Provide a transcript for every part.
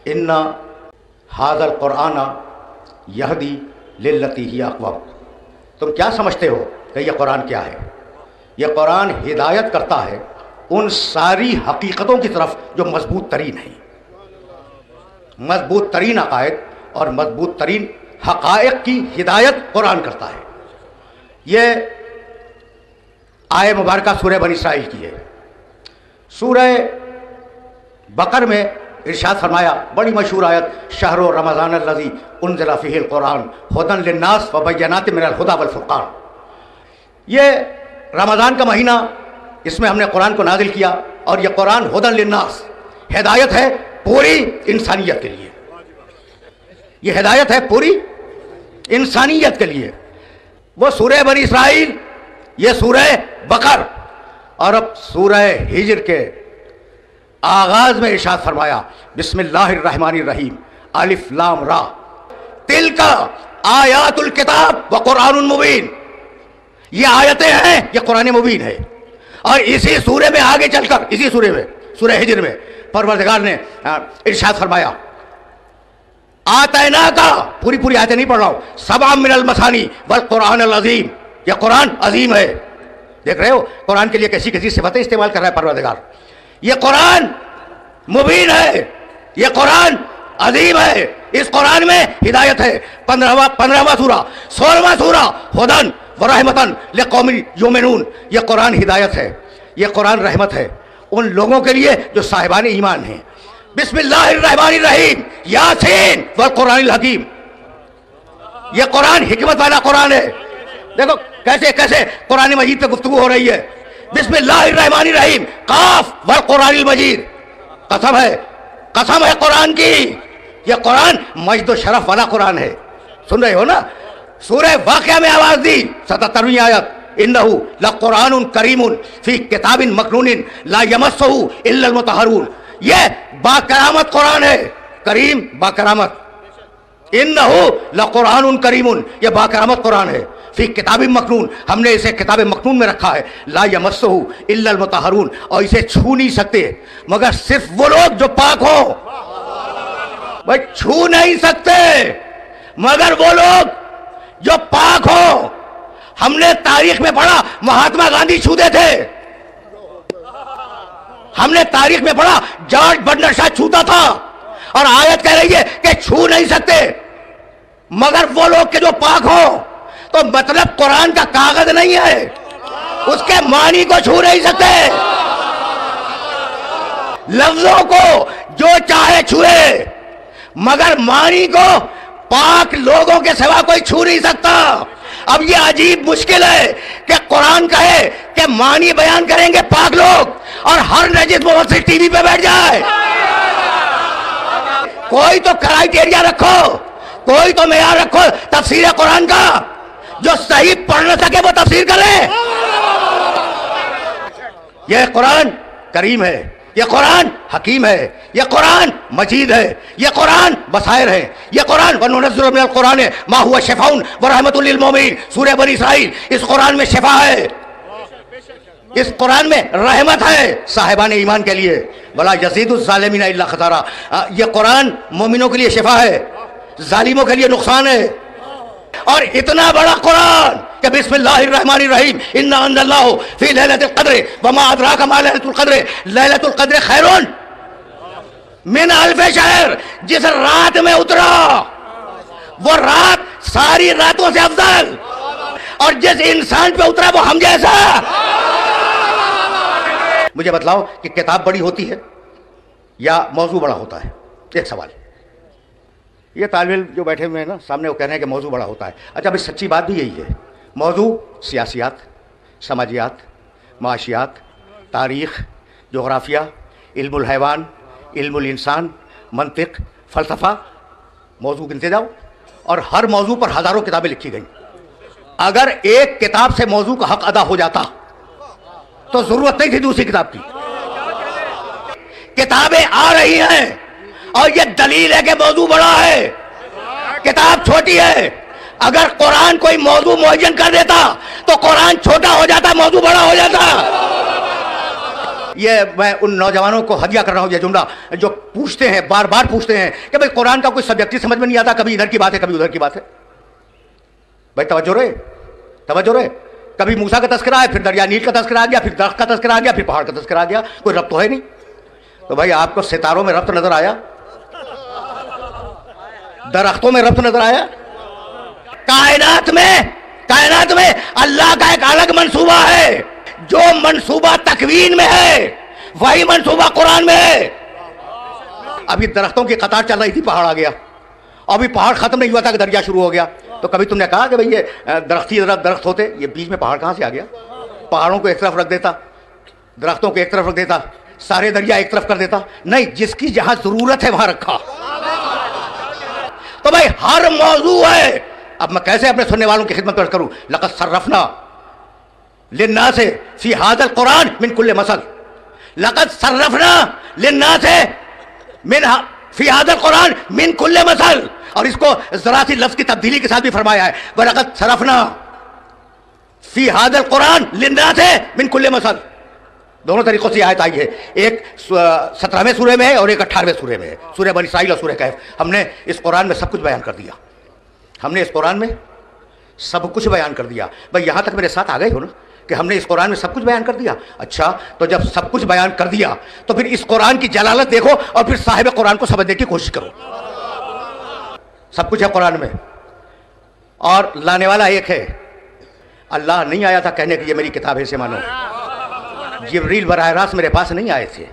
ان ھذا القرآن یہدی للتی ہی اقوم. تم کیا سمجھتے ہو کہ یہ قرآن کیا ہے؟ یہ قرآن ہدایت کرتا ہے ان ساری حقیقتوں کی طرف جو مضبوط ترین ہیں. مضبوط ترین عقائد اور مضبوط ترین حقائق کی ہدایت قرآن کرتا ہے. یہ آیہ مبارکہ سورہ بنی اسرائیل کی ہے. سورہ بقر میں ارشاد فرمایا، بڑی مشہور آیت، شہر رمضان الذی انزل فیہ القرآن ھدی للناس وبینات من الھدی والفرقان. یہ رمضان کا مہینہ، اس میں ہم نے قرآن کو نازل کیا، اور یہ قرآن ھدی للناس، ہدایت ہے پوری انسانیت کے لیے. یہ ہدایت ہے پوری انسانیت کے لیے. وہ سورہ بنی اسرائیل، یہ سورہ بقر. اور اب سورہ ہجر کے آغاز میں ارشاد فرمایا، بسم اللہ الرحمن الرحیم، الف لام را، تلک آیات الکتاب وقرآن مبین. یہ آیتیں ہیں، یہ قرآن مبین ہے. اور اسی سورے میں آگے چل کر، اسی سورے میں، سورہ ہجر میں پروردگار نے ارشاد فرمایا، آتینا کا، پوری آیتیں نہیں پڑھ رہا ہوں، سبع من المثانی والقرآن العظیم. یہ قرآن عظیم ہے. دیکھ رہے ہو قرآن کے لیے کیسی صفتیں استعمال کر رہا ہے پروردگار. یہ قرآن مبین ہے، یہ قرآن عظیم ہے. اس قرآن میں ہدایت ہے. 15واں سورہ، 16واں سورہ، ھدی ورحمتن لقوم یؤمنون. یہ قرآن ہدایت ہے، یہ قرآن رحمت ہے ان لوگوں کے لیے جو صاحبان ایمان ہیں. بسم اللہ الرحمن الرحیم، یاسین والقرآن الحکیم. یہ قرآن حکمت والا قرآن ہے. دیکھو کیسے قرآن مجید پہ گفتگو ہو رہی ہے. بسم اللہ الرحمن الرحیم، قاف والقرآن المجید. قسم ہے قرآن کی. یہ قرآن مجد و شرف والا قرآن ہے. سن رہے ہو نا؟ سورہ واقعہ میں آواز دی، 77ویں آیت، انہ لقرآن کریم فی کتاب مکنون لا یمسہ الا المطہرون. یہ باکرامت قرآن ہے، کریم باکرامت. انہ لقرآن کریم، یہ باکرامت قرآن ہے. فی کتاب مکنون، ہم نے اسے کتاب مکنون میں رکھا ہے. لا یمسہ الا المطہرون، اور اسے چھو نہیں سکتے مگر صرف وہ لوگ جو پاک ہوں. بھائی چھو نہیں سکتے مگر وہ لوگ جو پاک ہوں. ہم نے تاریخ میں پڑھا مہاتما گاندھی چھوتے تھے. ہم نے تاریخ میں پڑھا جارج برنارڈ شاہ چھوتا تھا. اور آیت کہہ رہی ہے کہ چھو نہیں سکتے مگر وہ لوگ کے جو پاک ہوں. تو مطلب قرآن کا کاغذ نہیں ہے، اس کے معنی کو چھو نہیں سکتے. لفظوں کو جو چاہے چھوئے مگر معنی کو پاک لوگوں کے سوا کوئی چھو نہیں سکتا. اب یہ عجیب مشکل ہے کہ قرآن کہے کہ معنی بیان کریں گے پاک لوگ، اور ہر نجس مفسر ٹی وی پہ بیٹھ جائے. کوئی تو کرائیٹیریا رکھو، کوئی تو معیار رکھو تفسیر قرآن کا. جو صحیح پڑھ نہ سکے وہ تفسیر کرے. یہ قرآن کریم ہے، یہ قرآن حکیم ہے، یہ قرآن مجید ہے، یہ قرآن بصائر ہے. یہ قرآن وَنُنَزِّلُ مِنَ الْقُرْآنِ مَا هُوَ شِفَاءٌ وَرَحْمَةٌ لِّلْمُؤْمِنِينَ. سورہ بنی اسرائیل، اس قرآن میں شفا ہے، اس قرآن میں رحمت ہے صاحبان ایمان کے لیے. وَلَا يَزِيدُ الظَّالِمِينَ إِلَّا خَسَارًا. یہ قرآن مومنوں کے لیے شفا ہے، ظالموں کے لیے نقصان ہے. اور اتنا بڑا قرآن کہ بسم اللہ الرحمن الرحیم، انا انزلناہ فی لیلۃ القدر وما ادراک ما لیلۃ القدر، لیلۃ القدر خیر من الف شہر. جس رات میں اترا وہ رات ساری راتوں سے افضل، اور جس انسان پہ اترا وہ ہم جیسا. مجھے بتلاؤ کہ کتاب بڑی ہوتی ہے یا موضوع بڑا ہوتا ہے؟ ایک سوال. یہ طالب علم جو بیٹھے ہوئے ہیں نا سامنے، وہ کہہ رہے ہیں کہ موضوع بڑا ہوتا ہے. اچھا بھائی سچی بات بھی یہی ہے. موضوع سیاسیات، سماجیات، معاشیات، تاریخ، جغرافیہ، علم الحیوان، علم الانسان، منطق، فلسفہ، موضوع گنتے جاؤ. اور ہر موضوع پر ہزاروں کتابیں لکھی گئیں. اگر ایک کتاب سے موضوع کا حق ادا ہو جاتا تو ضرورت نہیں تھی دوسری کتاب کی. کتابیں آ رہی ہیں اور یہ دلیل ہے کہ موضوع بڑا ہے، کتاب چھوٹی ہے. اگر قرآن کوئی موضوع معین کر دیتا تو قرآن چھوٹا ہو جاتا، موضوع بڑا ہو جاتا. یہ میں ان نوجوانوں کو ہدیہ کر رہا ہوں یہ جملہ جو پوچھتے ہیں، بار بار پوچھتے ہیں کہ بھائی قرآن کا کوئی سبجیکٹ سمجھ میں نہیں آتا، کبھی ادھر کی بات ہے کبھی ادھر کی بات ہے. بھائی توجہ رہے، توجہ رہے. کبھی موسیٰ کا تذکرہ ہے، پھر دریا نیل کا تذکرہ آ گیا، پھر درخت کا تذکرہ آ گیا، پھر پہاڑ کا تذکرہ آ گیا. کوئی ربط تو ہے نہیں. تو بھائی آپ کو ستاروں میں ربط نظر آیا؟ درختوں میں ربط نظر آیا؟ کائنات میں اللہ کا ایک الگ منصوبہ ہے. جو منصوبہ تکوین میں ہے وہی منصوبہ قرآن میں ہے. ابھی درختوں کی قطار چل رہی تھی، پہاڑ آ گیا. ابھی پہاڑ ختم نہیں ہوا تھا کہ دریا شروع ہو گیا. تو کبھی تم نے کہا کہ بھئی یہ درختی درخت ہوتے، یہ بیچ میں پہاڑ کہاں سے آ گیا؟ پہاڑوں کو ایک طرف رکھ دیتا، درختوں کو ایک طرف رکھ دیتا، سارے دریا ایک طرف کر دیتا. نہیں، جس کی جہاں ضرورت ہے وہاں رکھا. تو بھائی ہر موضوع ہے. اب میں کیسے اپنے سننے والوں کی خدمت کروں؟ لقد صرفنا للناس فی ھذا القرآن من کل مثل. لقد صرفنا للناس فی ھذا القرآن من کل مثل. اور اس کو ذرا سی لفظ کی تبدیلی کے ساتھ بھی فرمایا ہے، وَلَقَدْ صَرَفْنَا فِي هَذَا الْقُرْآنِ لِلنَّاسِ مِنْ كُلِّ مَثَلٍ. دونوں طریقوں سے آیت آئی ہے. ایک 17ویں سورے میں ہے اور ایک 18ویں سورے میں ہے، سورہ بنی اسرائیل اور سورہ کہف. ہم نے اس قرآن میں سب کچھ بیان کر دیا. ہم نے اس قرآن میں سب کچھ بیان کر دیا. بھائی یہاں تک میرے ساتھ آ گئے ہو نا کہ ہم نے اس قرآن میں سب کچھ بیان کر دیا. اچھا، تو جب سب کچھ بیان کر دیا تو پھر اس قرآن کی جلالت دیکھو اور پھر صاحب قرآن کو سمجھنے کی کوشش کرو. سب کچھ ہے قرآن میں، اور لانے والا ایک ہے. اللہ نہیں آیا تھا کہنے کہ یہ میری کتاب ہے اسے مانو. جبریل براہ راست میرے پاس نہیں آئے تھے.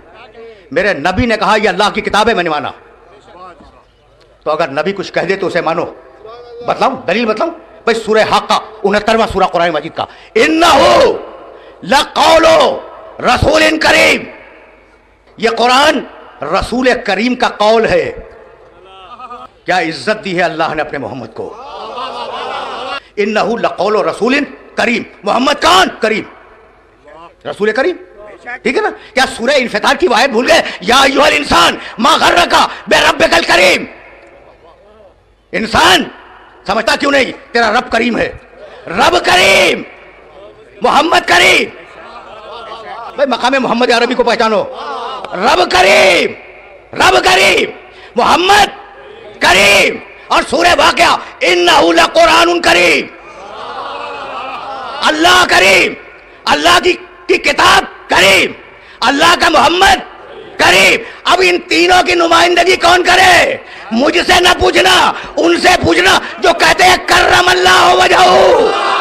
میرے نبی نے کہا یہ اللہ کی کتاب ہے، میں نے مانا. تو اگر نبی کچھ کہہ دے تو اسے مانو. بتلاؤں دلیل بتلاؤں؟ بھائی سورہ حق 69واں سورہ قرآن مجید کا، انہو لقول رسول کریم. یہ قرآن رسول کریم کا قول ہے. کیا عزت دی ہے اللہ نے اپنے محمد کو. انہو لقول رسول کریم. محمد کون؟ کریم، رسول کریم. ٹھیک ہے نا؟ کیا سورہ انفطار کی آیت بھول گئے؟ یا ایھا الانسان ما غرک بربک الکریم. انسان سمجھتا کیوں نہیں تیرا رب کریم ہے؟ رب کریم، محمد کریم. بھائی مقام محمد عربی کو پہچانو. رب کریم، رب کریم، محمد کریم. اور سورہ واقعہ انہو لقرآن کریم. اللہ کریم، اللہ کی کتاب کریم، اللہ کا محمد کریم. اب ان تینوں کی نمائندگی کون کرے؟ مجھ سے نہ پوچھنا، ان سے پوچھنا جو کہتے ہیں کرم اللہ وجہہ.